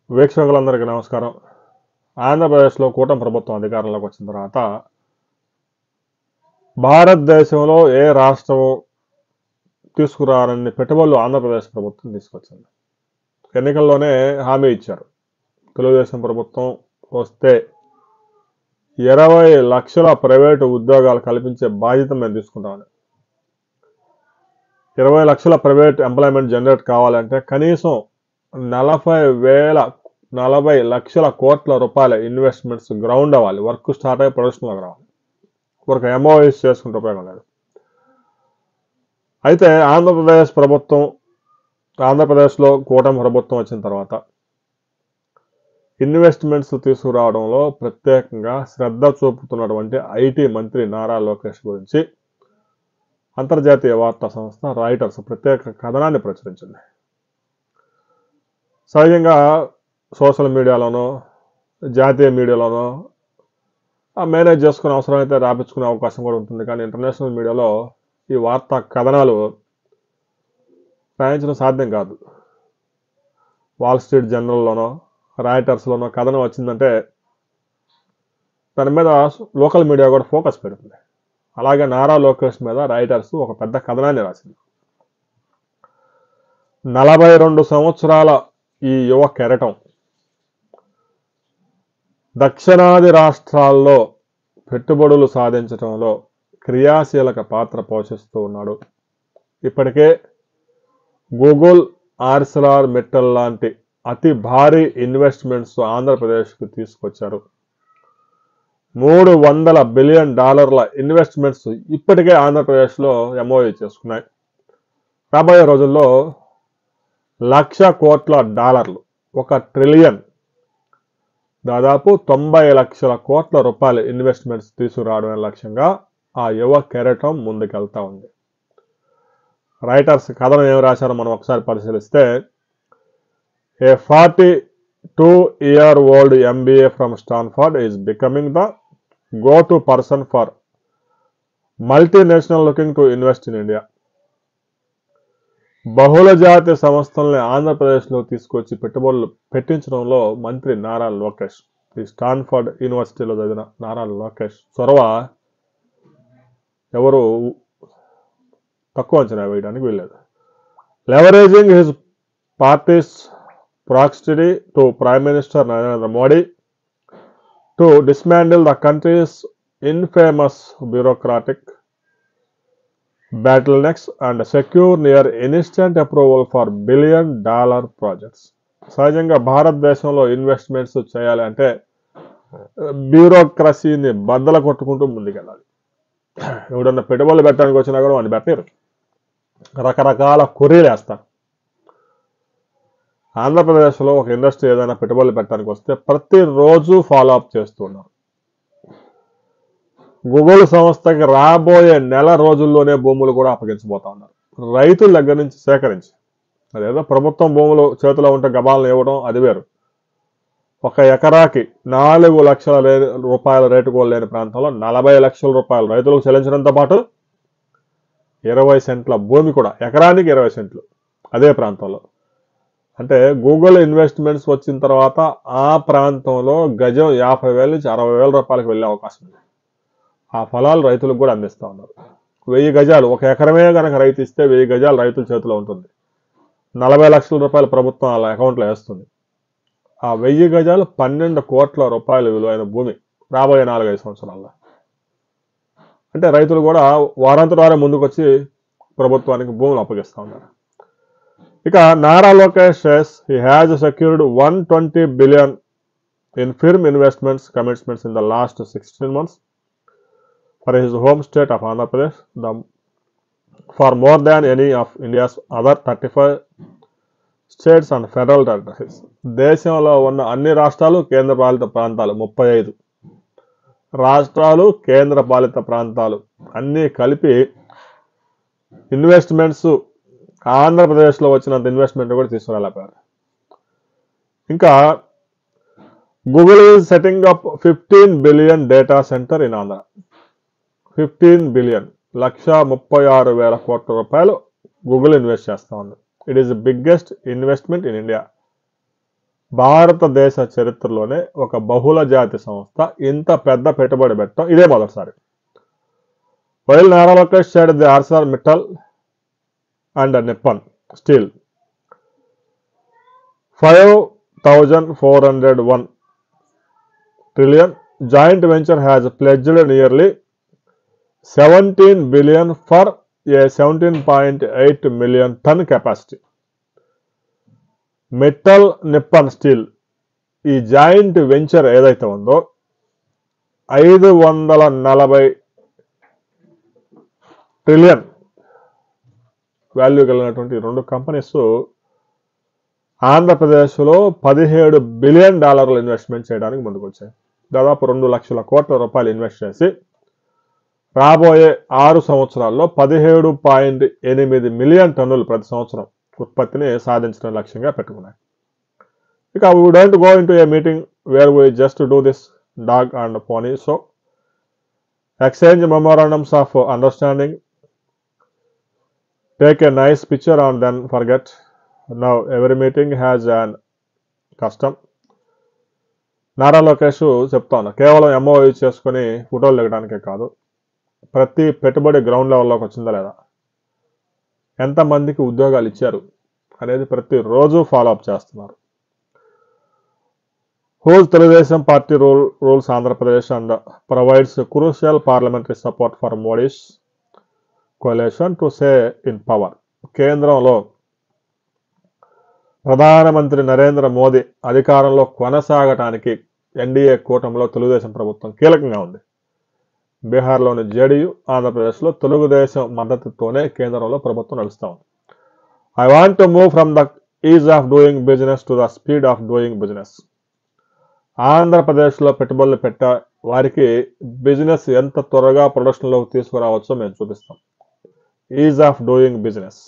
వీక్షకులందరికీ నమస్కారం. ఆంధ్రప్రదేశ్లో కూటమి ప్రభుత్వం అధికారంలోకి వచ్చిన తర్వాత భారతదేశంలో ఏ రాష్ట్రం తీసుకురానన్ని పెట్టుబడులు ఆంధ్రప్రదేశ్ ప్రభుత్వం తీసుకొచ్చింది. ఎన్నికల్లోనే హామీ ఇచ్చారు, తెలుగుదేశం ప్రభుత్వం వస్తే 20 లక్షల ప్రైవేటు ఉద్యోగాలు కల్పించే బాధ్యత మేము తీసుకుంటామని. 20 లక్షల ప్రైవేట్ ఎంప్లాయ్మెంట్ జనరేట్ కావాలంటే కనీసం 40 లక్షల కోట్ల రూపాయల ఇన్వెస్ట్మెంట్స్ గ్రౌండ్ అవ్వాలి. వర్క్ స్టార్ట్ అయ్యి ప్రొడక్షన్లోకి రావాలి. ఒక ఎంఓఎస్ చేసుకుంటే ఉపయోగం లేదు. అయితే ఆంధ్రప్రదేశ్లో కూటమి ప్రభుత్వం వచ్చిన తర్వాత ఇన్వెస్ట్మెంట్స్ తీసుకురావడంలో ప్రత్యేకంగా శ్రద్ధ చూపుతున్నటువంటి ఐటీ మంత్రి నారా లోకేష్ గురించి అంతర్జాతీయ వార్తా సంస్థ రాయిటర్స్ ప్రత్యేక కథనాన్ని ప్రచురించింది. సహజంగా సోషల్ మీడియాలోనో జాతీయ మీడియాలోనో మేనేజ్ చేసుకునే అవసరం అయితే రాపించుకునే అవకాశం కూడా ఉంటుంది. కానీ ఇంటర్నేషనల్ మీడియాలో ఈ వార్తా కథనాలు రాయించడం సాధ్యం కాదు. వాల్ స్ట్రీట్ జర్నల్లోనో రాయిటర్స్లోనో కథనం వచ్చిందంటే దాని మీద లోకల్ మీడియా కూడా ఫోకస్ పెడుతుంది. అలాగే నారా లోకేష్ మీద రాయిటర్స్ ఒక పెద్ద కథనాన్ని రాసింది. 42 సంవత్సరాల ఈ యువ కెరటం దక్షిణాది రాష్ట్రాల్లో పెట్టుబడులు సాధించడంలో క్రియాశీలక పాత్ర పోషిస్తూ ఉన్నాడు. ఇప్పటికే గూగుల్, ఆర్సెలర్ మిట్టల్ లాంటి అతి భారీ ఇన్వెస్ట్మెంట్స్ ఆంధ్రప్రదేశ్కు తీసుకొచ్చారు. $300 బిలియన్ ఇన్వెస్ట్మెంట్స్ ఇప్పటికే ఆంధ్రప్రదేశ్లో ఎంఓయూ చేసుకున్నాయి. రాబోయే రోజుల్లో $1,00,000 కోట్ల, 1 ట్రిలియన్, దాదాపు 90 లక్షల కోట్ల రూపాయల ఇన్వెస్ట్మెంట్స్ తీసుకురావడమే లక్ష్యంగా ఆ యువ కెరటం ముందుకెళ్తా ఉంది. రైటర్స్ కథనం ఏమి రాశారో మనం ఒకసారి పరిశీలిస్తే, ఏ 42-year-old MBA from Stanford is becoming the go-to person for multinational looking to invest in India. బహుళజాతి సంస్థల్ని ఆంధ్రప్రదేశ్లో తీసుకొచ్చి పెట్టుబడులు పెట్టించడంలో మంత్రి నారా లోకేష్, ఈ స్టాన్ఫర్డ్ యూనివర్సిటీలో చదివిన నారా లోకేష్ చొరవ ఎవరు తక్కువ అంచనా వేయడానికి వీల్లేదు. Leveraging his party's proximity to prime minister Narendra Modi to dismantle the country's infamous bureaucratic bottlenecks and secure near instant approval for billion-dollar projects. సహజంగా భారతదేశంలో ఇన్వెస్ట్మెంట్స్ చేయాలి అంటే బ్యూరోక్రసీని బద్దలు కొట్టుకుంటూ ముందుకెళ్ళాలి. ఎవడన్నా పెట్టుబడులు పెట్టడానికి వచ్చినా కూడా వాడిని పెట్టారు, రకరకాల కొర్రీలు వేస్తారు. ఆంధ్రప్రదేశ్లో ఒక ఇండస్ట్రీ ఏదైనా పెట్టుబడులు పెట్టడానికి వస్తే ప్రతిరోజు ఫాలో అప్ చేస్తున్నారు. గూగుల్ సంస్థకి రాబోయే నెల రోజుల్లోనే భూములు కూడా అప్పగించబోతా ఉన్నారు. రైతుల దగ్గర నుంచి సేకరించి, అదేదో ప్రభుత్వం భూములు చేతిలో ఉంటే గబాలను ఇవ్వడం అది వేరు. 1 ఎకరాకి 4 లక్షల రూపాయల రేటు కూడా లేని ప్రాంతంలో 40 లక్షల రూపాయలు రైతులకు చెల్లించడంతో పాటు 20 సెంట్ల భూమి కూడా, ఎకరానికి 20 సెంట్లు అదే ప్రాంతంలో. అంటే గూగుల్ ఇన్వెస్ట్మెంట్స్ వచ్చిన తర్వాత ఆ ప్రాంతంలో గజం 50,000 నుంచి 60,000 రూపాయలకు వెళ్ళే అవకాశం ఉంది. ఆ ఫలాలు రైతులకు కూడా అందిస్తూ ఉన్నారు. 1000 గజాలు, 1 ఎకరమే కనుక రైతు ఇస్తే 1000 గజాలు రైతుల చేతిలో ఉంటుంది. 40 లక్షల రూపాయలు ప్రభుత్వం వాళ్ళ అకౌంట్లో వేస్తుంది. ఆ 1000 గజాలు 12 కోట్ల రూపాయల విలువైన భూమి రాబోయే 4-5 సంవత్సరాల్లో. అంటే రైతులు కూడా వారంతటి వారే ముందుకొచ్చి ప్రభుత్వానికి భూములు అప్పగిస్తూ ఉన్నారు. ఇక Nara Lokesh he has secured 120 billion in firm investments commitments in the last 16 months for his home state of Andhra Pradesh, for more than any of India's other 35 states and federal territories. దేశంలో ఉన్న అన్ని రాష్ట్రాలు, కేంద్రపాలిత ప్రాంతాలు 35 రాష్ట్రాలు, కేంద్రపాలిత ప్రాంతాలు అన్నీ కలిపి ఇన్వెస్ట్మెంట్స్ ఆంధ్రప్రదేశ్లో వచ్చినంత ఇన్వెస్ట్మెంట్ కూడా తీసుకురాలేపారు. ఇంకా Google is setting up 15 billion data centre in Andhra. 15 billion, 136,000 కోట్ల రూపాయలు గూగుల్ ఇన్వెస్ట్ చేస్తూ ఉంది. It is the biggest investment in India. భారతదేశ చరిత్రలోనే ఒక బహుళ జాతి సంస్థ ఇంత పెద్ద పెట్టుబడి పెట్టడం ఇదే మొదటిసారి. While Nara Lokesh said the ArcelorMittal and Nippon Steel 5,401 trillion joint venture has pledged nearly 17 billion for a 17.8 million ton capacity. Metal Nippon steel ఈ జాయింట్ వెంచర్ ఏదైతే ఉందో 540 ట్రిలియన్ వాల్యూ కలిగినటువంటి రెండు కంపెనీస్ ఆంధ్రప్రదేశ్లో $17 బిలియన్ ఇన్వెస్ట్మెంట్ చేయడానికి ముందుకు వచ్చాయి. దాదాపు 2 లక్షల కోట్ల రూపాయలు ఇన్వెస్ట్ చేసి రాబోయే 6 సంవత్సరాల్లో 17.8 మిలియన్ టన్నులు ప్రతి సంవత్సరం ఉత్పత్తిని సాధించడం లక్ష్యంగా పెట్టుకున్నాయి. ఇక we don't go into a meeting where we just do this dog and pony show, exchange memorandums of understanding, take a nice picture and then forget. Now every meeting has an custom. Nara Lokesh చెప్తాను, కేవలం MoU చేసుకుని ఫోటోలు దిగడానికే కాదు, ప్రతి పెట్టుబడి ground లెవెల్లోకి వచ్చిందా లేదా, ఎంతమందికి ఉద్యోగాలు ఇచ్చారు అనేది ప్రతిరోజు ఫాలోఅప్ చేస్తున్నారు. Whose Telugu Party rules Andhra Pradesh and provides crucial parliamentary support for Modi's coalition to stay in power. కేంద్రంలో ప్రధానమంత్రి నరేంద్ర మోదీ అధికారంలో కొనసాగటానికి ఎన్డీఏ కూటమిలో తెలుగుదేశం ప్రభుత్వం కీలకంగా ఉంది. బీహార్లోని జేడీయూ, ఆంధ్రప్రదేశ్లో తెలుగుదేశం మద్దతుతోనే కేంద్రంలో ప్రభుత్వం నడుస్తూ ఉంది. I want to move from the ease of doing business to the speed of doing business. ఆంధ్రప్రదేశ్లో పెట్టుబడులు పెట్టే వారికి బిజినెస్ ఎంత త్వరగా ప్రొడక్షన్లోకి తీసుకురావచ్చో మేము చూపిస్తాం. Is of doing business.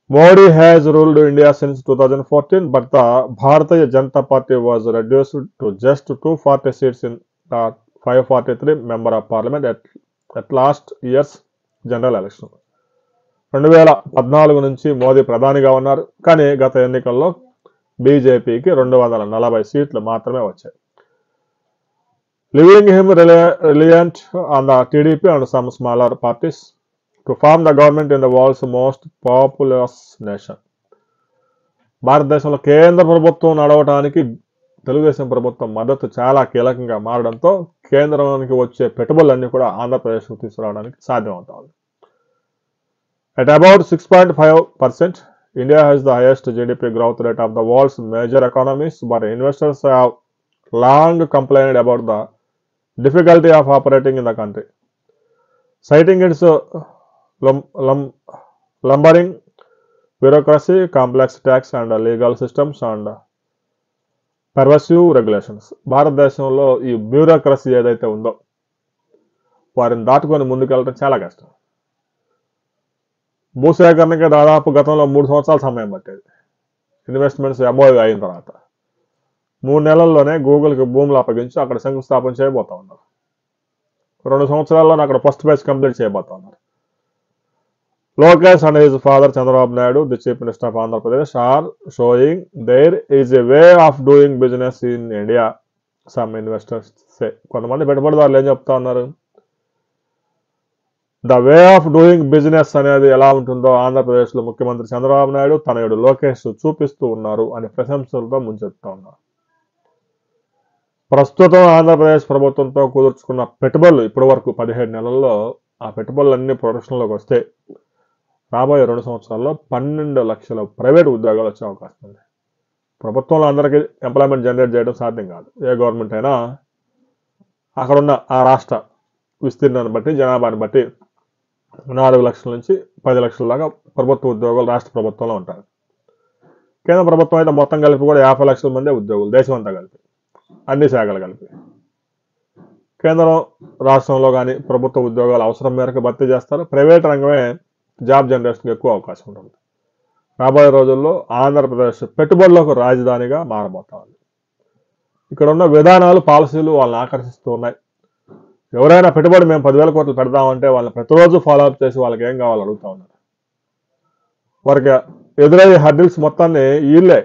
Modi has ruled India since 2014, but the Bharatiya Janata Party was reduced to just 240 seats in the 543 member of parliament at last year's general election. 2014 నుంచి మోదీ ప్రధానిగా ఉన్నారు, కానీ గత ఎన్నికల్లో బీజేపీకి 240 సీట్లు మాత్రమే వచ్చాయి. Leaving him reliant on the TDP and some smaller parties to form the government in the world's most populous nation. భారతదేశంలో కేంద్ర ప్రభుత్వం నడవడానికి తెలుగుదేశం ప్రభుత్వం మద్దతు చాలా కీలకంగా మారడంతో కేంద్రానికి వచ్చే పెట్టుబడులన్నీ కూడా ఆంధ్రప్రదేశ్కు తీసుకురావడానికి సాధ్యమవుతుంది. At about 6.5%, India has the highest GDP growth rate of the world's major economies, but investors have long complained about the difficulty of operating in the country, citing its lumbering bureaucracy, complex tax and legal systems and pervasive regulations. భారతదేశంలో ఈ bureaucracy ఏదైతే ఉందో వారిని దాటుకొని ముందుకెళ్ళడం చాలా కష్టం. భూసేకరణకి దాదాపు గతంలో 3 సంవత్సరాల సమయం పట్టేది. ఇన్వెస్ట్మెంట్స్ ఎంఓయూ అయిన తర్వాత 3 నెలల్లోనే గూగుల్కి భూములు అప్పగించి అక్కడ శంకుస్థాపన చేయబోతా ఉన్నారు. 2 సంవత్సరాల్లోనే అక్కడ ఫస్ట్ బ్యాచ్ కంప్లీట్ చేయబోతా ఉన్నారు. Lokesh and his father Chandrababu Naidu, the Chief Minister of Andhra Pradesh, are showing there is a way of doing business in India, some investors say. కొంతమంది పెట్టుబడిదారులు ఏం చెప్తా ఉన్నారు, the way of doing business అనేది ఎలా ఉంటుందో ఆంధ్రప్రదేశ్లో ముఖ్యమంత్రి చంద్రబాబు నాయుడు తనయుడు లోకేష్ చూపిస్తూ ఉన్నారు అని ప్రశంసలతో ముంచెత్తా ఉన్నారు. ప్రస్తుతం ఆంధ్రప్రదేశ్ ప్రభుత్వంతో కుదుర్చుకున్న పెట్టుబడులు ఇప్పటి వరకు 17 నెలల్లో ఆ పెట్టుబడులన్నీ ప్రొడక్షన్లోకి వస్తే రాబోయే 2 సంవత్సరాల్లో 12 లక్షల ప్రైవేట్ ఉద్యోగాలు వచ్చే అవకాశం ఉంది. ప్రభుత్వంలో అందరికీ ఎంప్లాయ్మెంట్ జనరేట్ చేయడం సాధ్యం కాదు. ఏ గవర్నమెంట్ అయినా అక్కడున్న ఆ రాష్ట్ర విస్తీర్ణాన్ని బట్టి, జనాభాని బట్టి 4 లక్షల నుంచి 10 లక్షల దాకా ప్రభుత్వ ఉద్యోగులు రాష్ట్ర ప్రభుత్వంలో ఉంటారు. కేంద్ర ప్రభుత్వం అయితే మొత్తం కలిపి కూడా 50 లక్షల మంది ఉద్యోగులు, దేశం అంతా కలిపి, అన్ని శాఖలు కలిపి. కేంద్రం రాష్ట్రంలో కానీ ప్రభుత్వ ఉద్యోగాలు అవసరం మేరకు భర్తీ చేస్తారు. ప్రైవేట్ రంగమే జాబ్ జనరేషన్కి ఎక్కువ అవకాశం ఉంటుంది. రాబోయే రోజుల్లో ఆంధ్రప్రదేశ్ పెట్టుబడులకు రాజధానిగా మారబోతా ఉంది. ఇక్కడ ఉన్న విధానాలు, పాలసీలు వాళ్ళని ఆకర్షిస్తూ ఉన్నాయి. ఎవరైనా పెట్టుబడి మేము 10,000 కోట్లు పెడదామంటే వాళ్ళని ప్రతిరోజు ఫాలోఅప్ చేసి వాళ్ళకి ఏం కావాలో అడుగుతూ ఉన్నారు. వారికి ఎదురయ్యే హర్డిల్స్ మొత్తాన్ని వీళ్ళే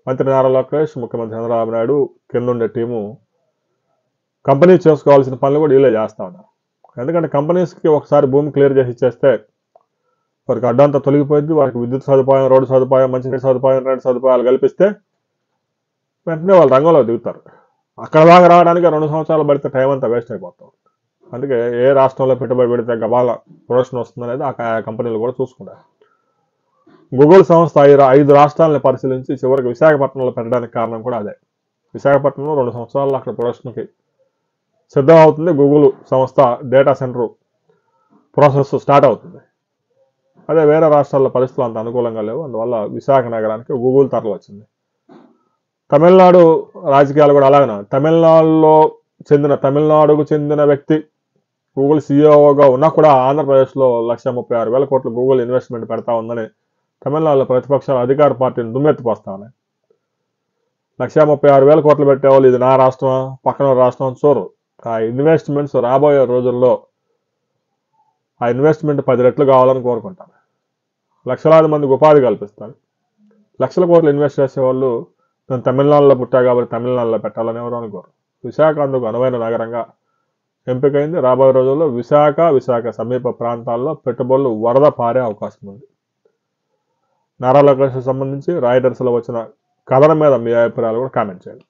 మంత్రి నారా లోకేష్, ముఖ్యమంత్రి చంద్రబాబు నాయుడు, కింద ఉండే టీము కంపెనీ చేసుకోవాల్సిన పనులు కూడా వీళ్ళే చేస్తూ ఉన్నారు. ఎందుకంటే కంపెనీస్కి ఒకసారి భూమి క్లియర్ చేసి ఇచ్చేస్తే వారికి అడ్డంతా తొలగిపోయింది. వారికి విద్యుత్ సదుపాయం, రోడ్డు సదుపాయం, మంచినీటి సదుపాయం, రెండు సదుపాయాలు కల్పిస్తే వెంటనే వాళ్ళు రంగంలో దిగుతారు. అక్కడ దాకా రావడానికి 2 సంవత్సరాలు పడితే టైం అంతా వేస్ట్ అయిపోతాం. అందుకే ఏ రాష్ట్రంలో పెట్టుబడి పెడితే గబాల ప్రొడక్షన్ వస్తుందనేది ఆ కంపెనీలు కూడా చూసుకుంటారు. గూగుల్ సంస్థ 5 రాష్ట్రాలను పరిశీలించి చివరికి విశాఖపట్నంలో పెట్టడానికి కారణం కూడా అదే. విశాఖపట్నంలో 2 సంవత్సరాల్లో అక్కడ ప్రొడక్షన్కి సిద్ధం అవుతుంది. గూగుల్ సంస్థ డేటా సెంటర్ ప్రాసెస్ స్టార్ట్ అవుతుంది. అదే వేరే రాష్ట్రాల్లో పరిస్థితులు అంత అనుకూలంగా లేవు. అందువల్ల విశాఖ నగరానికి గూగుల్ తరలి వచ్చింది. తమిళనాడు రాజకీయాలు కూడా అలాగనే. తమిళనాడుకు చెందిన వ్యక్తి గూగుల్ సీఈఓగా ఉన్నా కూడా ఆంధ్రప్రదేశ్లో 1,36,000 కోట్లు గూగుల్ ఇన్వెస్ట్మెంట్ పెడతా ఉందని తమిళనాడులో ప్రతిపక్షాలు అధికార పార్టీని దుమ్మెత్తిపోస్తా ఉన్నాయి. 1,36,000 కోట్లు పెట్టేవాళ్ళు ఇది నా రాష్ట్రం, పక్కన రాష్ట్రం చూరు. ఆ ఇన్వెస్ట్మెంట్స్ రాబోయే రోజుల్లో ఆ ఇన్వెస్ట్మెంట్ 10 రెట్లు కావాలని కోరుకుంటారు. లక్షలాది మందికి ఉపాధి కల్పిస్తారు. లక్షల కోట్లు ఇన్వెస్ట్ చేసేవాళ్ళు నేను తమిళనాడులో పుట్టా కాబట్టి తమిళనాడులో పెట్టాలని ఎవరు అనుకోరు. విశాఖ అందుకు అనువైన నగరంగా ఎంపికైంది. రాబోయే రోజుల్లో విశాఖ సమీప ప్రాంతాల్లో పెట్టుబడులు వరద పారే అవకాశం ఉంది. నారా లోకేష్కి సంబంధించి రాయిటర్స్లో వచ్చిన కథనం మీద మీ అభిప్రాయాలు కూడా కామెంట్ చేయండి.